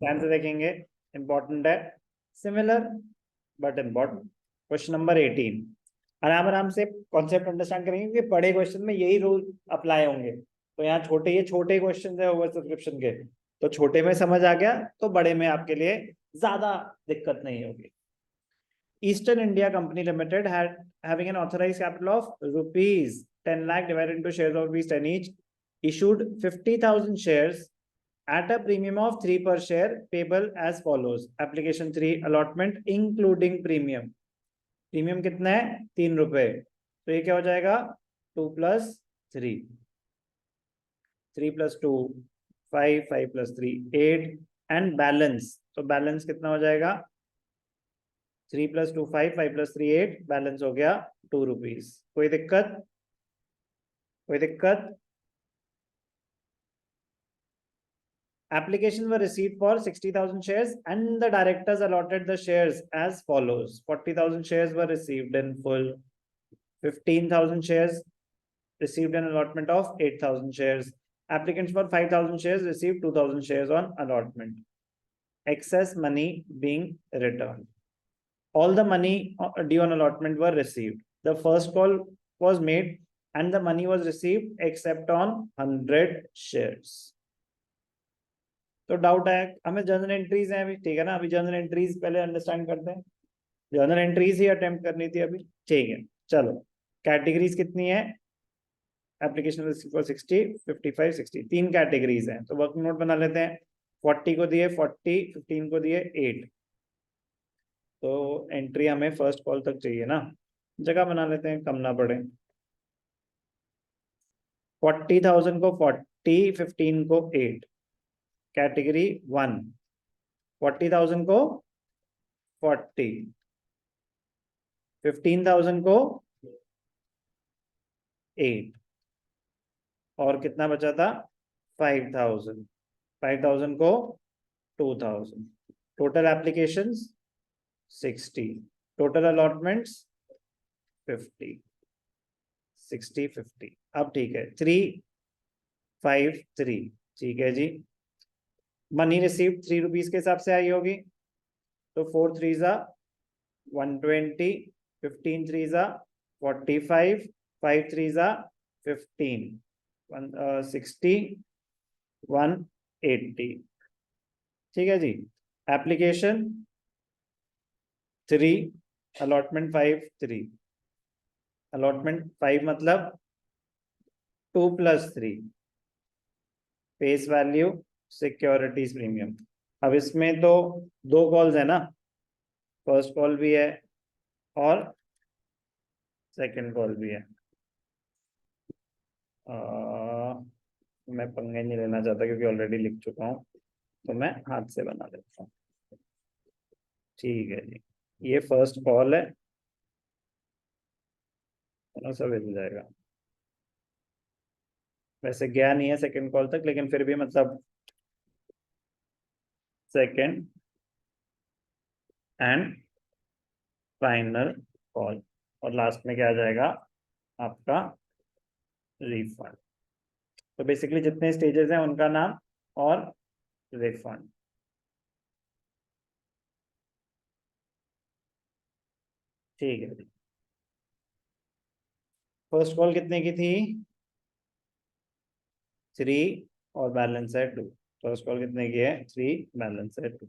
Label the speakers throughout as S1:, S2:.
S1: ध्यान से देखेंगे, इंपॉर्टेंट है, similar but important. Question number 18, आराम आराम से कॉन्सेप्ट अंडरस्टैंड करेंगे कि बड़े क्वेश्चन में यही रूल अप्लाई होंगे। तो यहाँ छोटे, ये छोटे क्वेश्चन है ओवर सब्सक्रिप्शन के, तो छोटे में समझ आ गया तो बड़े में आपके लिए ज्यादा दिक्कत नहीं होगी। Eastern India Company Limited had having an authorized capital of rupees 10 lakh divided into shares of rupees 10 each, issued 50,000 shares at a premium of 3 per share payable as follows. Application 3, allotment including premium. Premium कितना है? 3 रुपए। तो ये क्या हो जाएगा? 2 plus 3, 3 plus 2 5, 5 plus 3 8, and balance, तो balance कितना हो जाएगा? 3 plus 2 5, 5 plus 3 8, बैलेंस हो गया 2 रुपीज। कोई दिक्कत? कोई दिक्कत? Application were received for 60,000 shares and the directors allotted the shares as follows. 40,000 shares were received in full. 15,000 shares received an allotment of 8,000 shares. Applicants for 5,000 shares received 2,000 shares on allotment. Excess money being returned. All the money due on allotment were received. The first call was made and the money was received except on 100 shares. तो doubt है हमें, journal entries हैं अभी, ठीक है ना? अभी journal entries पहले अंडरस्टैंड करते हैं, जर्नल एंट्रीज ही अटेम्प्ट करनी थी अभी, ठीक है? चलो, कैटेगरीज कितनी है? एप्लीकेशन फॉर 60, 55, 60, 3 कैटेगरीज हैं। तो वर्किंग नोट बना लेते हैं। 40 को दिए 40, 15 को दिए 8, तो एंट्री हमें फर्स्ट कॉल तक चाहिए ना, जगह बना लेते हैं, कम ना पड़े। 40,000 को 40, 15 को 8, कैटेगरी 1। 40,000 को 40, 15,000 को 8, और कितना बचा था? 5,000। 5,000 को 2,000। Total applications 60, total allotments 50, 60 50। अब ठीक है, 3 5 3, ठीक है जी। मनी रिसीव 3 रुपीज के हिसाब से आई होगी, तो 4 3 जा 120, 15 3 जा 45, 5 3 जा 15, 60, 180, ठीक है जी। एप्लीकेशन 3, अलॉटमेंट 5 3, अलॉटमेंट 5 मतलब 2 plus 3, face value, securities premium. अब इसमें तो 2 कॉल्स है ना, फर्स्ट कॉल भी है और सेकंड कॉल भी है। मैं पंगे नहीं लेना चाहता क्योंकि ऑलरेडी लिख चुका हूँ, तो मैं हाथ से बना देता हूँ, ठीक है जी। ये फर्स्ट कॉल है, सब मिल जाएगा। वैसे गया नहीं है सेकंड कॉल तक, लेकिन फिर भी मतलब सेकंड एंड फाइनल कॉल, और लास्ट में क्या आ जाएगा? आपका रिफंड। तो बेसिकली जितने स्टेजेस हैं उनका नाम और रिफंड, ठीक है जी। फर्स्ट कॉल कितने की थी? 3 और बैलेंस है 2। फर्स्ट कॉल कितने की है? 3, बैलेंस है 2।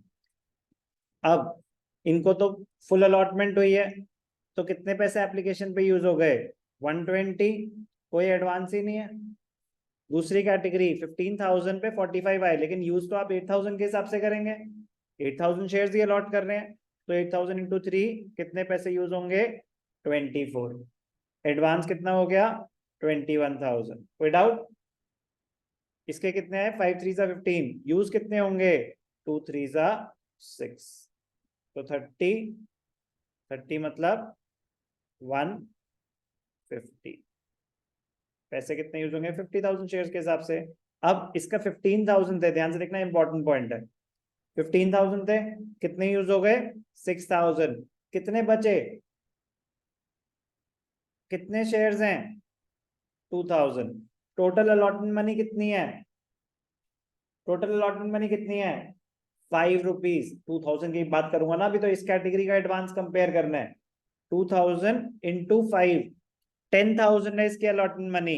S1: अब इनको तो फुल अलॉटमेंट हुई है, तो कितने पैसे एप्लीकेशन पे यूज हो गए? 120, कोई एडवांस ही नहीं है। दूसरी कैटेगरी 15,000 पे 45 आए, लेकिन यूज तो आप 8,000 के हिसाब से करेंगे, 8,000 शेयर्स ही अलॉट कर रहे हैं, तो 8,000 इंटू 3 कितने पैसे यूज होंगे? 24। एडवांस कितना हो गया? 21,000। कोई डाउट? इसके कितने हैं? 5 3 जा 15, यूज कितने होंगे? 2 3 जा 6, तो 30, 30 मतलब 150। पैसे कितने यूज होंगे? 50,000 शेयर्स के हिसाब से। अब इसका 15,000 थे, ध्यान से देखना, इंपॉर्टेंट पॉइंट है। 15,000 थे, कितने यूज हो गए? 6,000। कितने बचे? कितने शेयर्स हैं? 2,000। टोटल अलॉटमेंट मनी कितनी है? टोटल अलॉटमेंट मनी कितनी है? ₹5 2000 की बात करूंगा ना अभी, तो इस कैटेगरी का एडवांस कंपेयर करना है। 2000 इंटू 5, 10,000 है इसकी अलॉटमेंट मनी।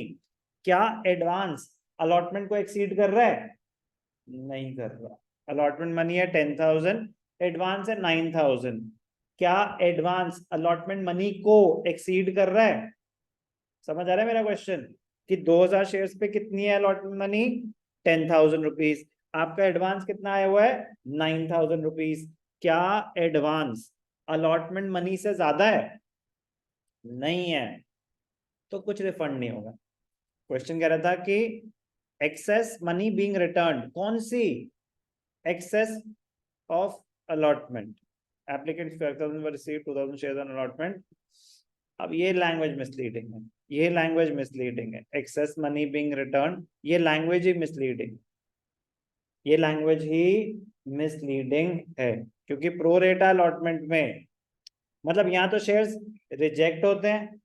S1: क्या एडवांस अलॉटमेंट को एक्सीड कर रहा है? नहीं कर रहा। अलॉटमेंट मनी है 10,000, एडवांस है 9,000। क्या एडवांस अलॉटमेंट मनी को एक्सीड कर रहा है? समझ आ रहा है मेरा क्वेश्चन? कि 2000 शेयर्स पे कितनी है अलॉटमेंट मनी? 10,000 रुपीज। आपका एडवांस कितना आया हुआ है? 9,000 रुपीज। क्या एडवांस अलॉटमेंट मनी से ज्यादा है? नहीं है, तो कुछ रिफंड नहीं होगा। क्वेश्चन कह रहा था कि एक्सेस मनी बीइंग रिटर्न, कौन सी? Excess of allotment. Applicant 5,000 receive 2,000 shares on allotment. अब ये लैंग्वेज मिसलीडिंग है, ये लैंग्वेज मिसलीडिंग है। एक्सेस मनी बीइंग रिटर्न, ये लैंग्वेज ही मिसलीडिंग, ये लैंग्वेज ही मिसलीडिंग है। क्योंकि प्रो रेटा अलॉटमेंट में मतलब यहाँ तो शेयर्स रिजेक्ट होते हैं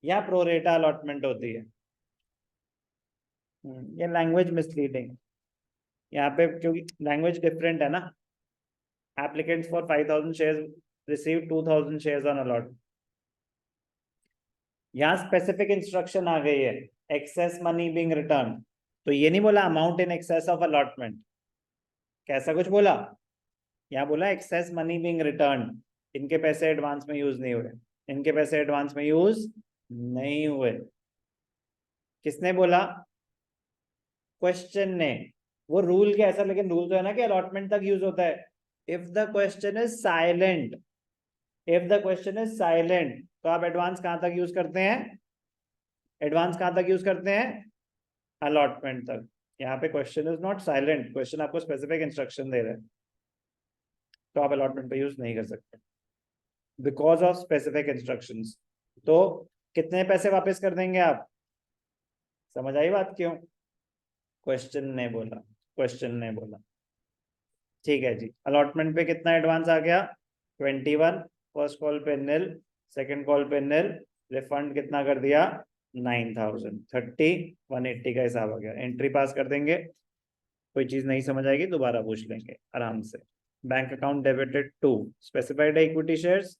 S1: या प्रो रेटा अलॉटमेंट होती है। ये लैंग्वेज मिसलीडिंग यहाँ पे, क्योंकि लैंग्वेज डिफरेंट है ना। Applicants for 5,000 shares receive 2,000 shares on allot. यहाँ स्पेसिफिक इंस्ट्रक्शन आ गई है, एक्सेस मनी बीइंग रिटर्न। तो ये नहीं बोला amount in excess of allotment, कैसा कुछ बोला? यहाँ बोला एक्सेस मनी बीइंग रिटर्न। इनके पैसे एडवांस में यूज नहीं हुए, इनके पैसे एडवांस में यूज नहीं हुए। किसने बोला? क्वेश्चन ने। वो रूल क्या ऐसा, लेकिन रूल तो है ना कि अलॉटमेंट तक यूज होता है। If the question is silent, if the question is silent, तो आप एडवांस कहां तक यूज करते हैं? एडवांस कहां तक यूज करते हैं? अलॉटमेंट तक। यहाँ पे question is not silent, question आपको स्पेसिफिक इंस्ट्रक्शन दे रहे हैं, तो आप अलॉटमेंट पे यूज नहीं कर सकते बिकॉज ऑफ स्पेसिफिक इंस्ट्रक्शंस। तो कितने पैसे वापस कर देंगे आप? समझ आई बात क्यों? क्वेश्चन ने बोला, क्वेश्चन ने बोला। ठीक है जी, अलॉटमेंट पे कितना एडवांस आ गया? 21। फर्स्ट कॉल पे निल, सेकंड कॉल पे निल। रिफंड कितना कर दिया? 9,000। 30 180 का हिसाब आ गया। एंट्री पास कर देंगे। कोई चीज नहीं समझ आएगी दोबारा पूछ लेंगे आराम से। Bank account debited to specified equity shares,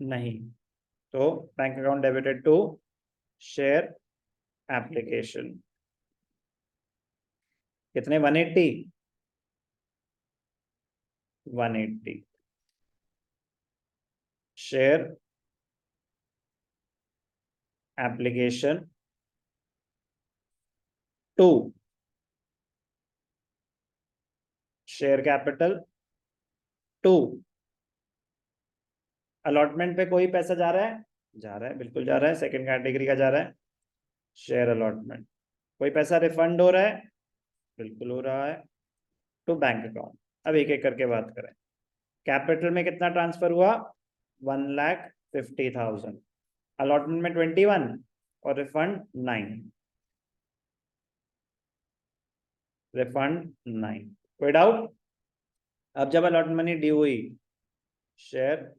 S1: नहीं। तो bank account debited to share application. कितने? 180। 180 share application to share capital to. Allotment पे कोई पैसा जा रहा है? जा रहा है, बिल्कुल जा रहा है, सेकंड कैटेगरी का जा रहा है। Share allotment. कोई पैसा रिफंड हो रहा है? बिल्कुल हो रहा है, टू बैंक अकाउंट। अब एक एक करके बात करें। कैपिटल में कितना ट्रांसफर हुआ? 1,50,000। अलॉटमेंट में 21 और रिफंड 9। रिफंड 9। कोई डाउट? अब जब अलॉटमेंट मनी ड्यू हुई, share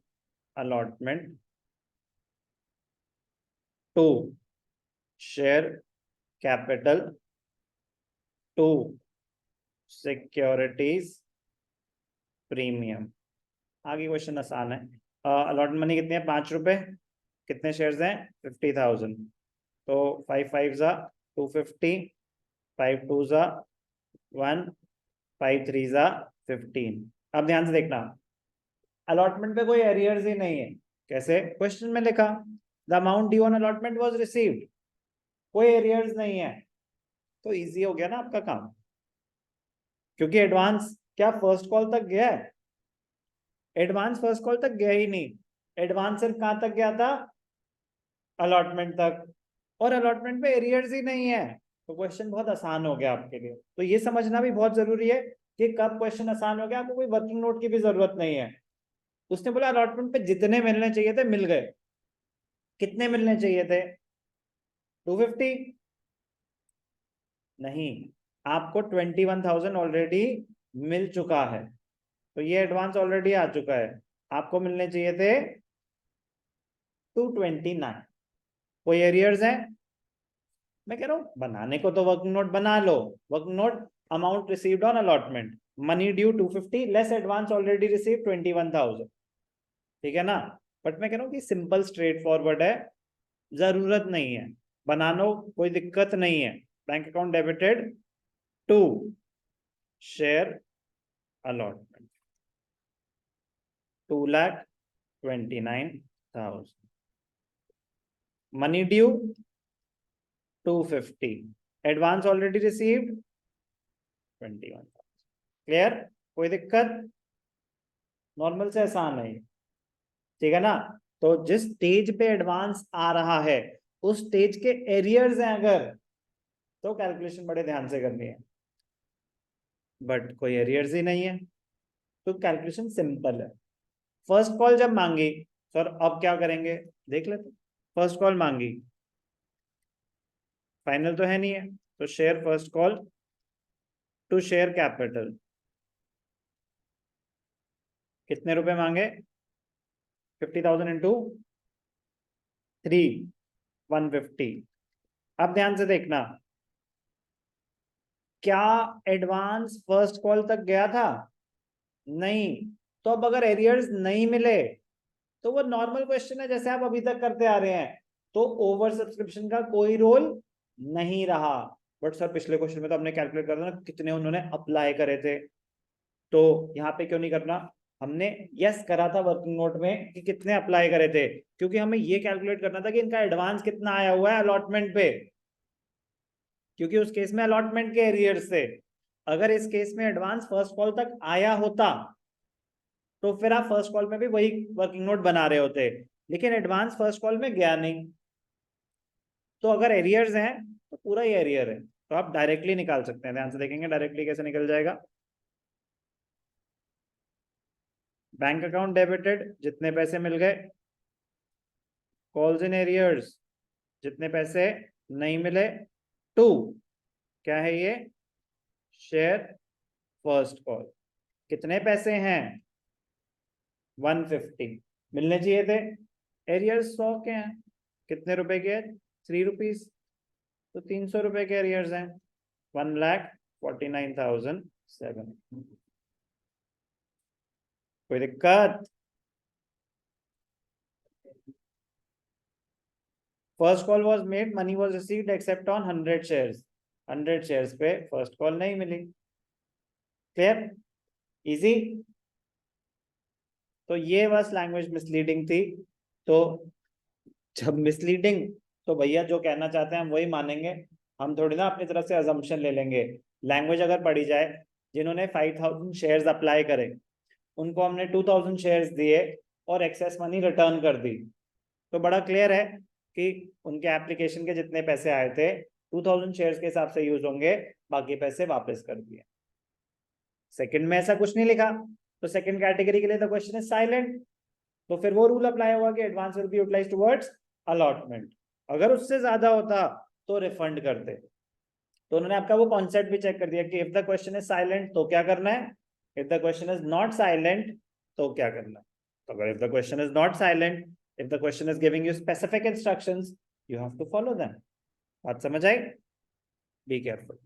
S1: allotment to share capital to securities premium. आगे क्वेश्चन आसान है। अलॉटमेंट मनी कितनी है? ₹5। कितने शेयर्स हैं? 50,000। तो 5 5 जा 250, 5 2 जा 1, 5 3 जा 15। अब ध्यान से देखना, अलॉटमेंट पे कोई एरियर्स ही नहीं है। कैसे? क्वेश्चन में लिखा the amount due on allotment was received, कोई एरियर्स नहीं है, तो इजी हो गया ना आपका काम। क्योंकि एडवांस क्या फर्स्ट कॉल तक गया है? एडवांस फर्स्ट कॉल तक गया ही नहीं। एडवांस सिर्फ कहां तक गया था? अलॉटमेंट तक। और अलॉटमेंट पे एरियर्स ही नहीं है, तो क्वेश्चन बहुत आसान हो गया आपके लिए। तो ये समझना भी बहुत जरूरी है कि कब क्वेश्चन आसान हो गया। आपको कोई वर्किंग नोट की भी जरूरत नहीं है। उसने बोला अलॉटमेंट पे जितने मिलने चाहिए थे मिल गए। कितने मिलने चाहिए थे? 250? नहीं, आपको 21,000 ऑलरेडी मिल चुका है, तो ये एडवांस ऑलरेडी आ चुका है। आपको मिलने चाहिए थे 229। कोई एरियर्स है? मैं कह रहा हूं बनाने को तो वर्किंग नोट बना लो। Working note amount received on allotment. Money due 250 less advance already received 21,000. ठीक है ना? बट मैं कह रहा हूँ कि सिंपल स्ट्रेट फॉरवर्ड है, जरूरत नहीं है बनाना, कोई दिक्कत नहीं है. Bank account debited to share allotment 2,29,000. Money due 250. Advance already received 21,000. Clear? कोई दिक्कत? नॉर्मल से आसान है, ठीक है ना? तो जिस स्टेज पे एडवांस आ रहा है उस स्टेज के एरियर्स हैं अगर, तो कैलकुलेशन बड़े ध्यान से करनी है. बट कोई एरियर्स ही नहीं है तो कैलकुलेशन सिंपल है. फर्स्ट कॉल जब मांगी सर, अब क्या करेंगे देख लेते. फर्स्ट कॉल मांगी, फाइनल तो है नहीं है, तो share first call to share capital. कितने रुपए मांगे? 50,000 इंटू 3, 150. अब ध्यान से देखना, क्या एडवांस फर्स्ट कॉल तक गया था? नहीं. तो अब अगर एरियर्स नहीं मिले तो वो नॉर्मल क्वेश्चन है जैसे आप अभी तक करते आ रहे हैं, तो ओवर सब्सक्रिप्शन का कोई रोल नहीं रहा. बट सर पिछले क्वेश्चन में तो हमने कैलकुलेट कर दिया ना कितने उन्होंने अप्लाई करे थे, तो यहाँ पे क्यों नहीं करना? हमने यस करा था वर्किंग नोट में कि कितने अप्लाई करे थे, क्योंकि हमें ये कैलकुलेट करना था कि इनका एडवांस कितना आया हुआ है अलॉटमेंट पे, क्योंकि उस केस में अलॉटमेंट के एरियर्स से. अगर इस केस में एडवांस फर्स्ट कॉल तक आया होता तो फिर आप फर्स्ट कॉल में भी वही वर्किंग नोट बना रहे होते, लेकिन एडवांस फर्स्ट कॉल में गया नहीं. तो अगर एरियर्स हैं तो पूरा ही एरियर है, तो आप डायरेक्टली निकाल सकते हैं. ध्यान से देखेंगे डायरेक्टली कैसे निकल जाएगा. बैंक अकाउंट डेबिटेड जितने पैसे मिल गए, कॉल्स इन एरियर्स जितने पैसे नहीं मिले, टू क्या है ये? Share first call. कितने पैसे हैं? 150 मिलने चाहिए थे. एरियर्स 100 के हैं. कितने रुपए के? 3 रुपीज. तो 300 रुपए के एरियर्स हैं. 1,49,007. कोई दिक्कत? First call was made, money was received except on 100 shares. 100 shares पे फर्स्ट कॉल नहीं मिली. क्लियर? इजी. तो ये बस लैंग्वेज मिसलीडिंग थी. तो जब मिसलीडिंग, तो भैया जो कहना चाहते हैं हम वही मानेंगे, हम थोड़ी ना अपनी तरफ से अजम्पशन ले लेंगे. लैंग्वेज अगर पढ़ी जाए, जिन्होंने 5,000 शेयर्स अप्लाई करे उनको हमने 2,000 शेयर्स दिए और एक्सेस मनी रिटर्न कर दी, तो बड़ा क्लियर है कि उनके एप्लीकेशन के जितने पैसे आए थे 2,000 शेयर्स के हिसाब से यूज होंगे, बाकी पैसे वापस कर दिए. सेकंड में ऐसा कुछ नहीं लिखा, तो सेकंड कैटेगरी के लिए द क्वेश्चन इज साइलेंट. तो फिर वो रूल अप्लाई हुआ कि advance will be utilised towards allotment. अगर उससे ज्यादा होता तो रिफंड करते. तो उन्होंने आपका वो कॉन्सेप्ट भी चेक कर दिया कि if the question is silent तो क्या करना है, if the question is not silent तो क्या करना है. तो अगर if the question is not silent, if the question is giving you specific instructions, you have to follow them. बात समझ आई? Be careful.